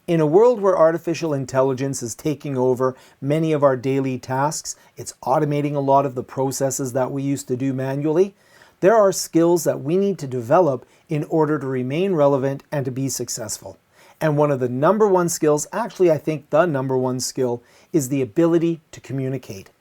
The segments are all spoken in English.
In a world where artificial intelligence is taking over many of our daily tasks, it's automating a lot of the processes that we used to do manually, there are skills that we need to develop in order to remain relevant and to be successful. And one of the number one skills, actually I think the number one skill, is the ability to communicate.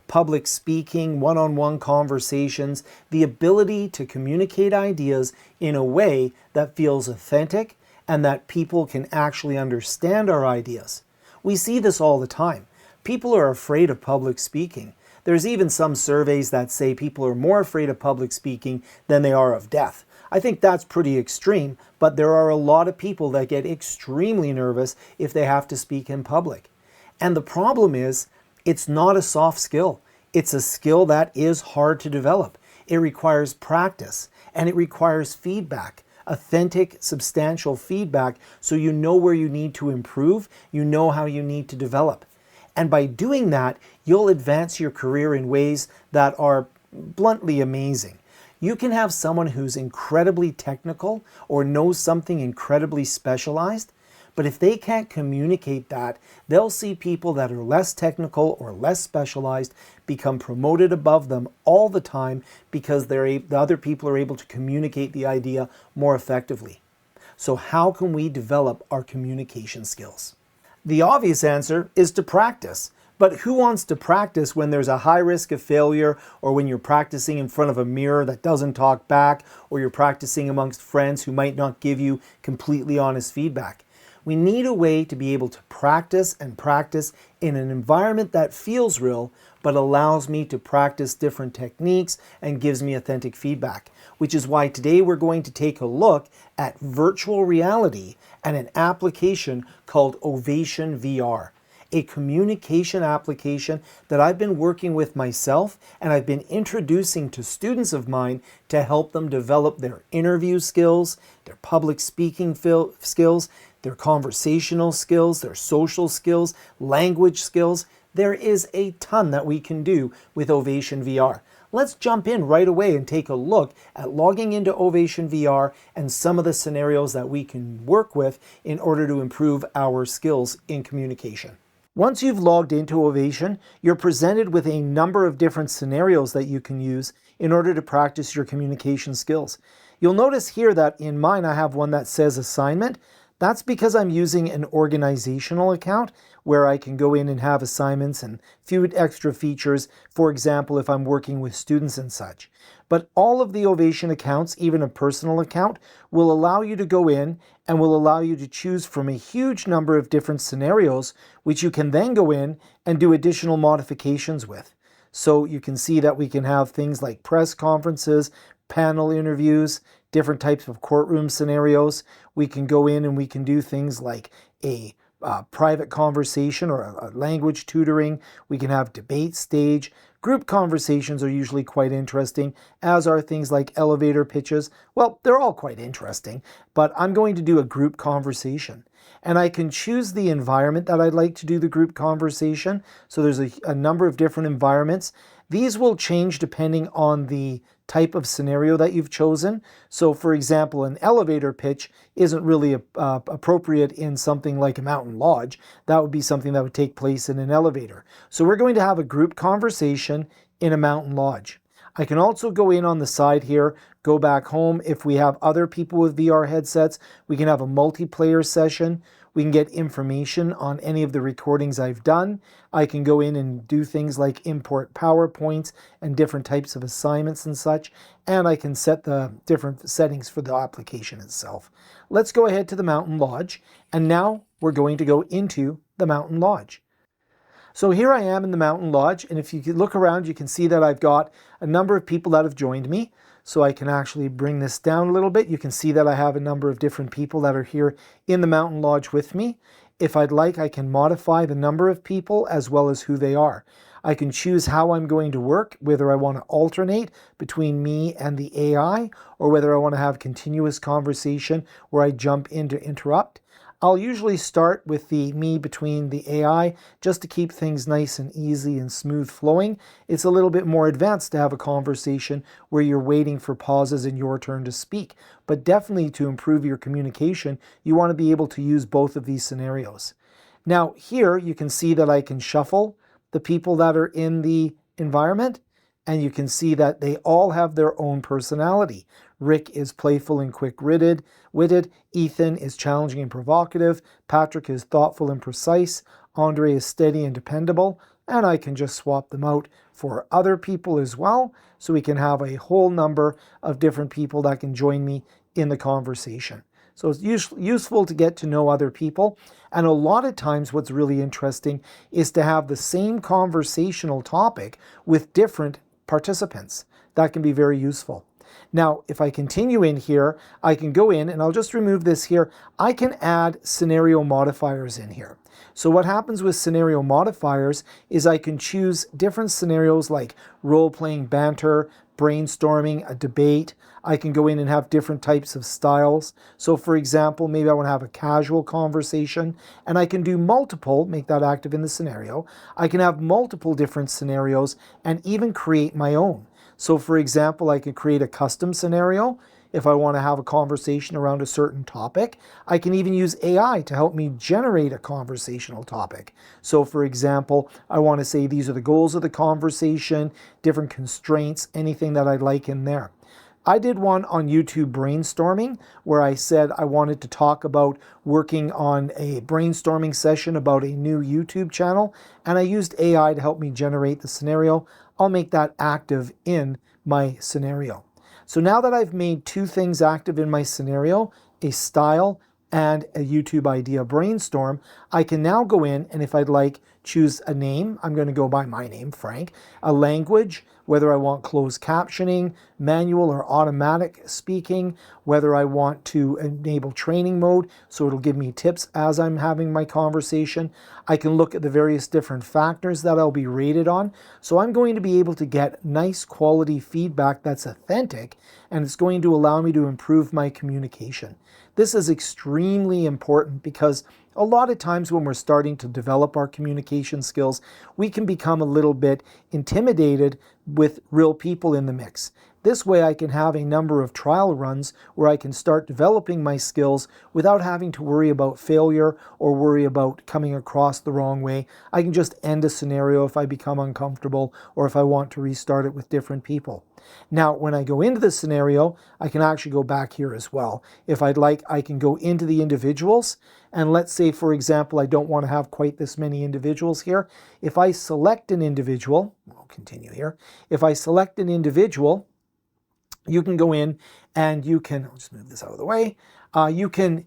Public speaking, one-on-one conversations, the ability to communicate ideas in a way that feels authentic and that people can actually understand our ideas. We see this all the time. People are afraid of public speaking. There's even some surveys that say people are more afraid of public speaking than they are of death. I think that's pretty extreme, but there are a lot of people that get extremely nervous if they have to speak in public. And the problem is, it's not a soft skill. It's a skill that is hard to develop. It requires practice, and it requires feedback. Authentic, substantial feedback, so you know where you need to improve, you know how you need to develop. And by doing that, you'll advance your career in ways that are bluntly amazing. You can have someone who's incredibly technical or knows something incredibly specialized, but if they can't communicate that, they'll see people that are less technical or less specialized become promoted above them all the time because the other people are able to communicate the idea more effectively. So how can we develop our communication skills? The obvious answer is to practice. But who wants to practice when there's a high risk of failure, or when you're practicing in front of a mirror that doesn't talk back, or you're practicing amongst friends who might not give you completely honest feedback? We need a way to be able to practice and practice in an environment that feels real, but allows me to practice different techniques and gives me authentic feedback. Which is why today we're going to take a look at virtual reality and an application called Ovation VR. A communication application that I've been working with myself and I've been introducing to students of mine to help them develop their interview skills, their public speaking skills, their conversational skills, their social skills, language skills. There is a ton that we can do with Ovation VR. Let's jump in right away and take a look at logging into Ovation VR and some of the scenarios that we can work with in order to improve our skills in communication. Once you've logged into Ovation, you're presented with a number of different scenarios that you can use in order to practice your communication skills. You'll notice here that in mine I have one that says assignment. That's because I'm using an organizational account where I can go in and have assignments and a few extra features, for example, if I'm working with students and such. But all of the Ovation accounts, even a personal account, will allow you to go in and will allow you to choose from a huge number of different scenarios, which you can then go in and do additional modifications with. So you can see that we can have things like press conferences, panel interviews, different types of courtroom scenarios. We can go in and we can do things like a private conversation or a language tutoring. We can have debate stage. Group conversations are usually quite interesting, as are things like elevator pitches. Well, they're all quite interesting, but I'm going to do a group conversation. And I can choose the environment that I'd like to do the group conversation. So there's a number of different environments. These will change depending on the type of scenario that you've chosen. So for example, an elevator pitch isn't really appropriate in something like a mountain lodge. That would be something that would take place in an elevator. So we're going to have a group conversation in a mountain lodge. I can also go in on the side here, go back home. If we have other people with VR headsets, we can have a multiplayer session. We can get information on any of the recordings I've done. I can go in and do things like import PowerPoints and different types of assignments and such. And I can set the different settings for the application itself. Let's go ahead to the Mountain Lodge. And now we're going to go into the Mountain Lodge. So here I am in the Mountain Lodge, and if you look around, you can see that I've got a number of people that have joined me. So I can actually bring this down a little bit. You can see that I have a number of different people that are here in the Mountain Lodge with me. If I'd like, I can modify the number of people as well as who they are. I can choose how I'm going to work, whether I want to alternate between me and the AI, or whether I want to have continuous conversation where I jump in to interrupt. I'll usually start with the me between the AI just to keep things nice and easy and smooth flowing. It's a little bit more advanced to have a conversation where you're waiting for pauses in your turn to speak. But definitely to improve your communication, you want to be able to use both of these scenarios. Now here you can see that I can shuffle the people that are in the environment, and you can see that they all have their own personality. Rick is playful and quick-witted. Ethan is challenging and provocative. Patrick is thoughtful and precise. Andre is steady and dependable. And I can just swap them out for other people as well, so we can have a whole number of different people that can join me in the conversation. So it's useful to get to know other people. And a lot of times what's really interesting is to have the same conversational topic with different participants. That can be very useful. Now, if I continue in here, I can go in and I'll just remove this here. I can add scenario modifiers in here. So what happens with scenario modifiers is I can choose different scenarios like role-playing banter, brainstorming, a debate. I can go in and have different types of styles. So for example, maybe I want to have a casual conversation, and I can do multiple, make that active in the scenario. I can have multiple different scenarios and even create my own. So for example, I can create a custom scenario. If I want to have a conversation around a certain topic, I can even use AI to help me generate a conversational topic. So for example, I want to say these are the goals of the conversation, different constraints, anything that I'd like in there. I did one on YouTube brainstorming where I said I wanted to talk about working on a brainstorming session about a new YouTube channel, and I used AI to help me generate the scenario. I'll make that active in my scenario. So now that I've made two things active in my scenario, a style and a YouTube idea brainstorm, I can now go in and if I'd like, choose a name. I'm going to go by my name, Frank. A language, whether I want closed captioning, manual or automatic speaking, whether I want to enable training mode, so it'll give me tips as I'm having my conversation. I can look at the various different factors that I'll be rated on. So I'm going to be able to get nice quality feedback that's authentic, and it's going to allow me to improve my communication. This is extremely important because a lot of times when we're starting to develop our communication skills, we can become a little bit intimidated with real people in the mix. This way I can have a number of trial runs where I can start developing my skills without having to worry about failure or worry about coming across the wrong way. I can just end a scenario if I become uncomfortable or if I want to restart it with different people. Now, when I go into the scenario, I can actually go back here as well. If I'd like, I can go into the individuals. And let's say, for example, I don't want to have quite this many individuals here. If I select an individual, I'll continue here. If I select an individual, you can go in and you can, I'll just move this out of the way. You can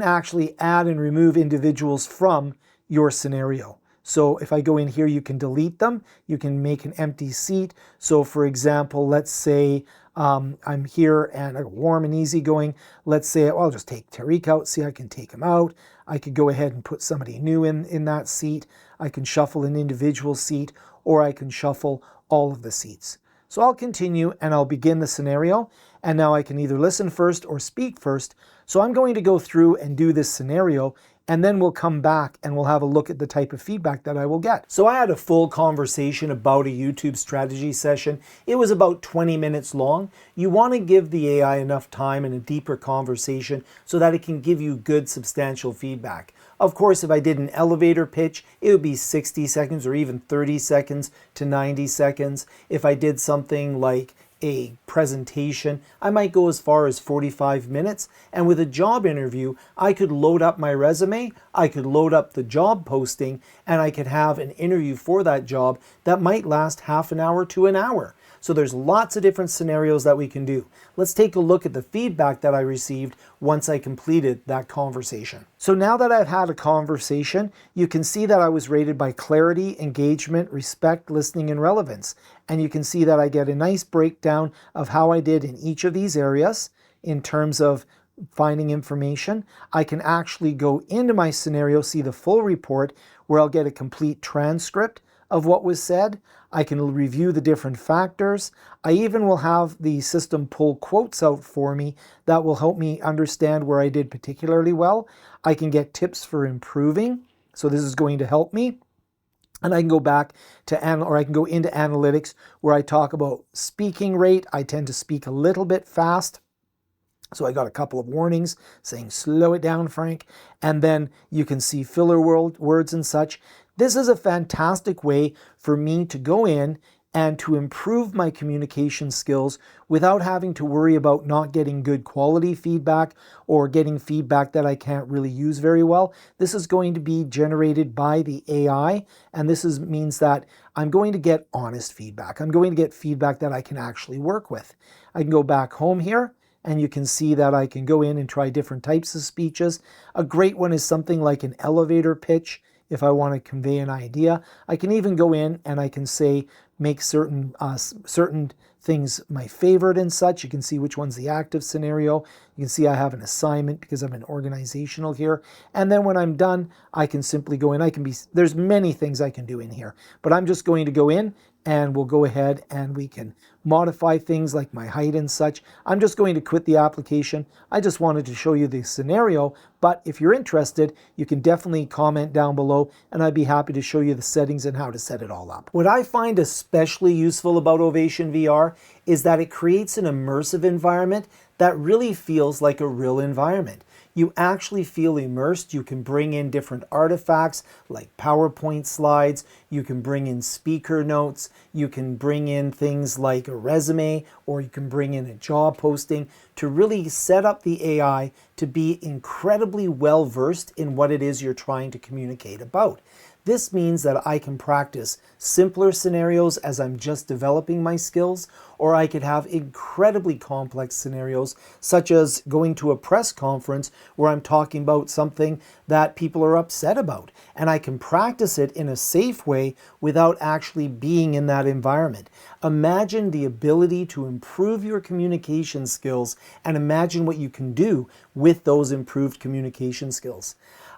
actually add and remove individuals from your scenario. So if I go in here, you can delete them. You can make an empty seat. So for example, let's say I'm here and I'm warm and easygoing. Let's say, well, I'll just take Tariq out. See, I can take him out. I could go ahead and put somebody new in that seat. I can shuffle an individual seat, or I can shuffle all of the seats. So I'll continue and I'll begin the scenario. And now I can either listen first or speak first. So I'm going to go through and do this scenario, and then we'll come back and we'll have a look at the type of feedback that I will get. So I had a full conversation about a YouTube strategy session. It was about 20 minutes long. You want to give the AI enough time and a deeper conversation so that it can give you good, substantial feedback. Of course, if I did an elevator pitch, it would be 60 seconds or even 30 seconds to 90 seconds. If I did something like a presentation, I might go as far as 45 minutes. And with a job interview, I could load up my resume, I could load up the job posting, and I could have an interview for that job that might last half an hour to an hour. So there's lots of different scenarios that we can do. Let's take a look at the feedback that I received once I completed that conversation. So now that I've had a conversation, you can see that I was rated by clarity, engagement, respect, listening, and relevance. And you can see that I get a nice breakdown of how I did in each of these areas in terms of finding information. I can actually go into my scenario, see the full report, where I'll get a complete transcript of what was said. I can review the different factors. I even will have the system pull quotes out for me that will help me understand where I did particularly well. I can get tips for improving. So this is going to help me. And I can go back to, I can go into analytics where I talk about speaking rate. I tend to speak a little bit fast. So I got a couple of warnings saying, slow it down, Frank. And then you can see filler words and such. This is a fantastic way for me to go in and to improve my communication skills without having to worry about not getting good quality feedback or getting feedback that I can't really use very well. This is going to be generated by the AI, and this means that I'm going to get honest feedback. I'm going to get feedback that I can actually work with. I can go back home here, and you can see that I can go in and try different types of speeches. A great one is something like an elevator pitch. If I want to convey an idea, I can even go in and I can say, make certain things my favorite and such. You can see which one's the active scenario. You can see I have an assignment because I'm an organizational here. And then when I'm done, I can simply go in. There's many things I can do in here, but I'm just going to go in and we'll go ahead and we can modify things like my height and such. I'm just going to quit the application. I just wanted to show you the scenario, but if you're interested, you can definitely comment down below and I'd be happy to show you the settings and how to set it all up. What I find especially useful about Ovation VR is that it creates an immersive environment that really feels like a real environment. You actually feel immersed. You can bring in different artifacts like PowerPoint slides. You can bring in speaker notes. You can bring in things like a resume, or you can bring in a job posting to really set up the AI to be incredibly well versed in what it is you're trying to communicate about. This means that I can practice simpler scenarios as I'm just developing my skills, or I could have incredibly complex scenarios, such as going to a press conference where I'm talking about something that people are upset about. And I can practice it in a safe way without actually being in that environment. Imagine the ability to improve your communication skills and imagine what you can do with those improved communication skills.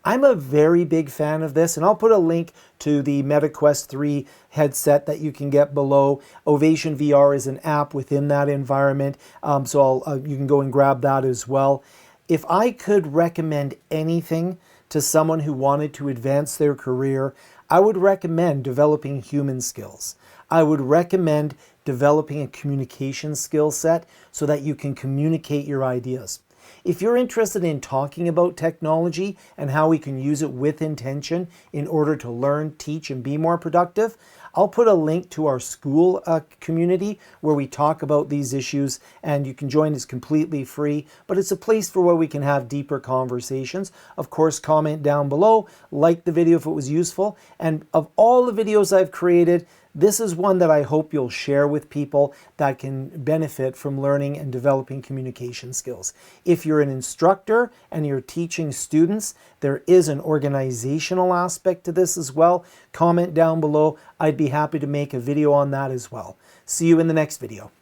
I'm a very big fan of this, and I'll put a link to the MetaQuest 3 headset that you can get below. Ovation VR is an app within that environment, so you can go and grab that as well. If I could recommend anything to someone who wanted to advance their career, I would recommend developing human skills. I would recommend developing a communication skill set so that you can communicate your ideas. If you're interested in talking about technology and how we can use it with intention in order to learn, teach, and be more productive, I'll put a link to our Skool community where we talk about these issues, and you can join. It's completely free, but it's a place for where we can have deeper conversations. Of course, comment down below, like the video if it was useful, and of all the videos I've created, this is one that I hope you'll share with people that can benefit from learning and developing communication skills. If you're an instructor and you're teaching students, there is an organizational aspect to this as well. Comment down below. I'd be happy to make a video on that as well. See you in the next video.